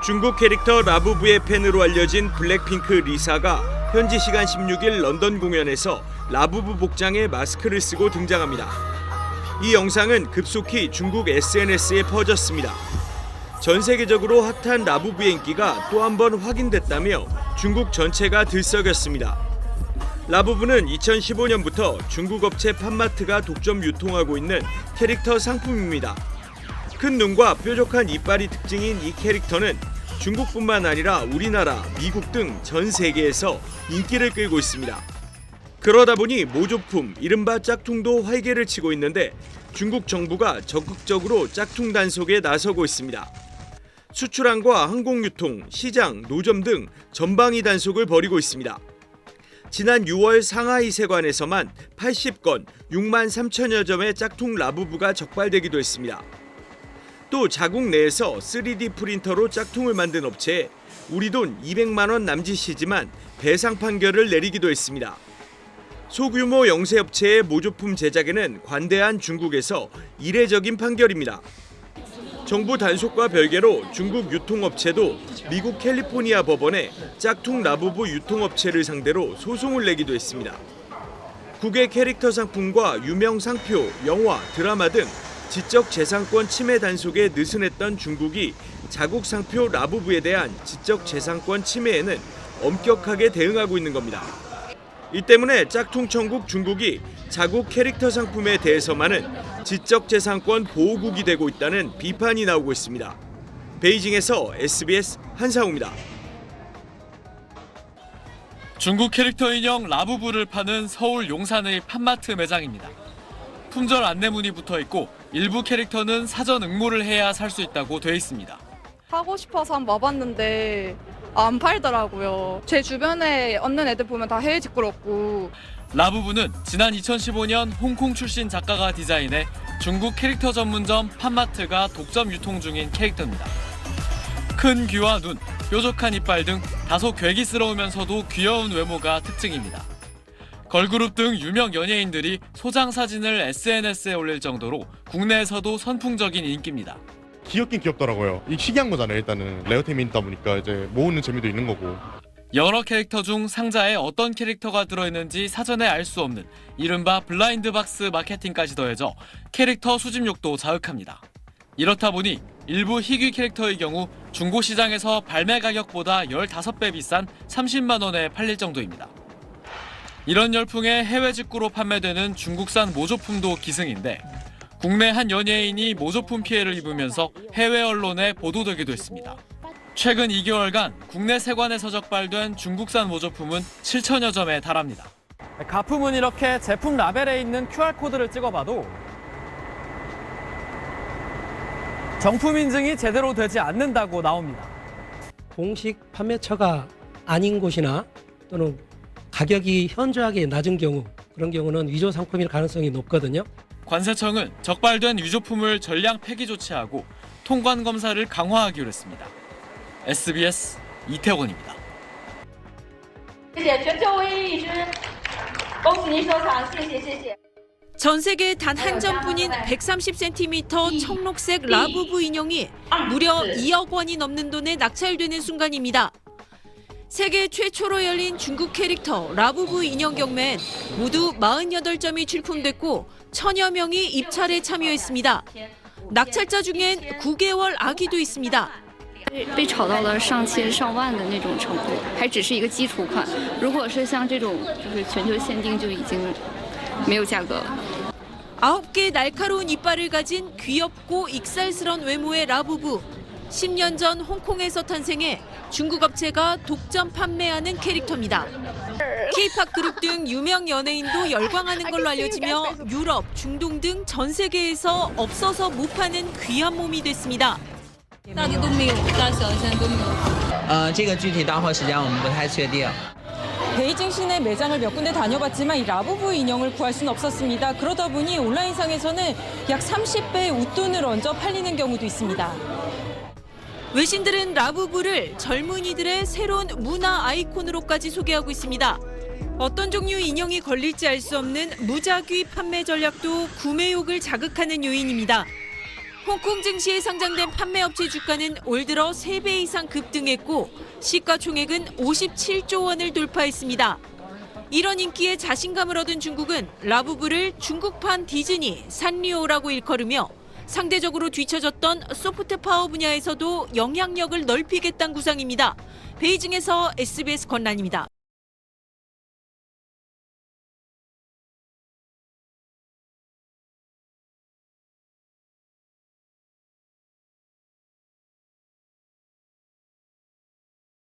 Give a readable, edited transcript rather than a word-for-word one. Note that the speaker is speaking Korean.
중국 캐릭터 라부부의 팬으로 알려진 블랙핑크 리사가 현지 시간 16일 런던 공연에서 라부부 복장에 마스크를 쓰고 등장합니다. 이 영상은 급속히 중국 SNS에 퍼졌습니다. 전 세계적으로 핫한 라부부의 인기가 또 한 번 확인됐다며 중국 전체가 들썩였습니다. 라부부는 2015년부터 중국 업체 팜마트가 독점 유통하고 있는 캐릭터 상품입니다. 큰 눈과 뾰족한 이빨이 특징인 이 캐릭터는 중국뿐만 아니라 우리나라, 미국 등 전 세계에서 인기를 끌고 있습니다. 그러다 보니 모조품, 이른바 짝퉁도 활개를 치고 있는데 중국 정부가 적극적으로 짝퉁 단속에 나서고 있습니다. 수출항과 항공유통, 시장, 노점 등 전방위 단속을 벌이고 있습니다. 지난 6월 상하이 세관에서만 80건, 6만 3천여 점의 짝퉁 라부부가 적발되기도 했습니다. 또 자국 내에서 3D 프린터로 짝퉁을 만든 업체에 우리 돈 200만 원 남짓이지만 배상 판결을 내리기도 했습니다. 소규모 영세업체의 모조품 제작에는 관대한 중국에서 이례적인 판결입니다. 정부 단속과 별개로 중국 유통업체도 미국 캘리포니아 법원에 짝퉁 라부부 유통업체를 상대로 소송을 내기도 했습니다. 국외 캐릭터 상품과 유명 상표, 영화, 드라마 등 지적재산권 침해 단속에 느슨했던 중국이 자국 상표 라부부에 대한 지적재산권 침해에는 엄격하게 대응하고 있는 겁니다. 이 때문에 짝퉁 천국 중국이 자국 캐릭터 상품에 대해서만은 지적재산권 보호국이 되고 있다는 비판이 나오고 있습니다. 베이징에서 SBS 한상우입니다. 중국 캐릭터 인형 라부부를 파는 서울 용산의 팜마트 매장입니다. 품절 안내문이 붙어 있고 일부 캐릭터는 사전 응모를 해야 살 수 있다고 돼 있습니다. 사고 싶어서 한번 와봤는데 안 팔더라고요. 제 주변에 얻는 애들 보면 다 해외 직구럽고. 라부부는 지난 2015년 홍콩 출신 작가가 디자인해 중국 캐릭터 전문점 팜마트가 독점 유통 중인 캐릭터입니다. 큰 귀와 눈, 뾰족한 이빨 등 다소 괴기스러우면서도 귀여운 외모가 특징입니다. 걸그룹 등 유명 연예인들이 소장 사진을 SNS에 올릴 정도로 국내에서도 선풍적인 인기입니다. 귀엽긴 귀엽더라고요. 이 신기한 거잖아요. 일단은 레어템이 있다 보니까 이제 모으는 재미도 있는 거고. 여러 캐릭터 중 상자에 어떤 캐릭터가 들어있는지 사전에 알 수 없는 이른바 블라인드 박스 마케팅까지 더해져 캐릭터 수집욕도 자극합니다. 이렇다 보니 일부 희귀 캐릭터의 경우 중고시장에서 발매 가격보다 15배 비싼 30만 원에 팔릴 정도입니다. 이런 열풍에 해외 직구로 판매되는 중국산 모조품도 기승인데 국내 한 연예인이 모조품 피해를 입으면서 해외 언론에 보도되기도 했습니다. 최근 2개월간 국내 세관에서 적발된 중국산 모조품은 7천여 점에 달합니다. 가품은 이렇게 제품 라벨에 있는 QR코드를 찍어봐도 정품 인증이 제대로 되지 않는다고 나옵니다. 공식 판매처가 아닌 곳이나 또는 가격이 현저하게 낮은 경우, 그런 경우는 위조 상품일 가능성이 높거든요. 관세청은 적발된 위조품을 전량 폐기 조치하고 통관 검사를 강화하기로 했습니다. SBS 이태원입니다. 전 세계 단 한 점뿐인 130cm 청록색 라부부 인형이 무려 2억 원이 넘는 돈에 낙찰되는 순간입니다. 세계 최초로 열린 중국 캐릭터 라부부 인형 경매엔 모두 48점이 출품됐고 1000여 명이 입찰에 참여했습니다. 낙찰자 중엔 9개월 아기도 있습니다. 被炒到了上千上万的那种程度，还只是一个基础款。如果是像这种就是全球限定，就已经没有价格了。 9개 날카로운 이빨을 가진 귀엽고 익살스런 외모의 라부부. 10년 전 홍콩에서 탄생해 중국 업체가 독점 판매하는 캐릭터입니다. K-팝 그룹 등 유명 연예인도 열광하는 걸로 알려지며 유럽, 중동 등 전 세계에서 없어서 못 파는 귀한 몸이 됐습니다. 这个具体到货时间我们不太确定。 베이징 시내 매장을 몇 군데 다녀봤지만 이 라부부 인형을 구할 수는 없었습니다. 그러다 보니 온라인상에서는 약 30배의 웃돈을 얹어 팔리는 경우도 있습니다. 외신들은 라부부를 젊은이들의 새로운 문화 아이콘으로까지 소개하고 있습니다. 어떤 종류 인형이 걸릴지 알 수 없는 무작위 판매 전략도 구매욕을 자극하는 요인입니다. 홍콩 증시에 상장된 판매업체 주가는 올 들어 3배 이상 급등했고 시가총액은 57조 원을 돌파했습니다. 이런 인기에 자신감을 얻은 중국은 라부부를 중국판 디즈니, 산리오라고 일컬으며 상대적으로 뒤처졌던 소프트 파워 분야에서도 영향력을 넓히겠다는 구상입니다. 베이징에서 SBS 권란입니다.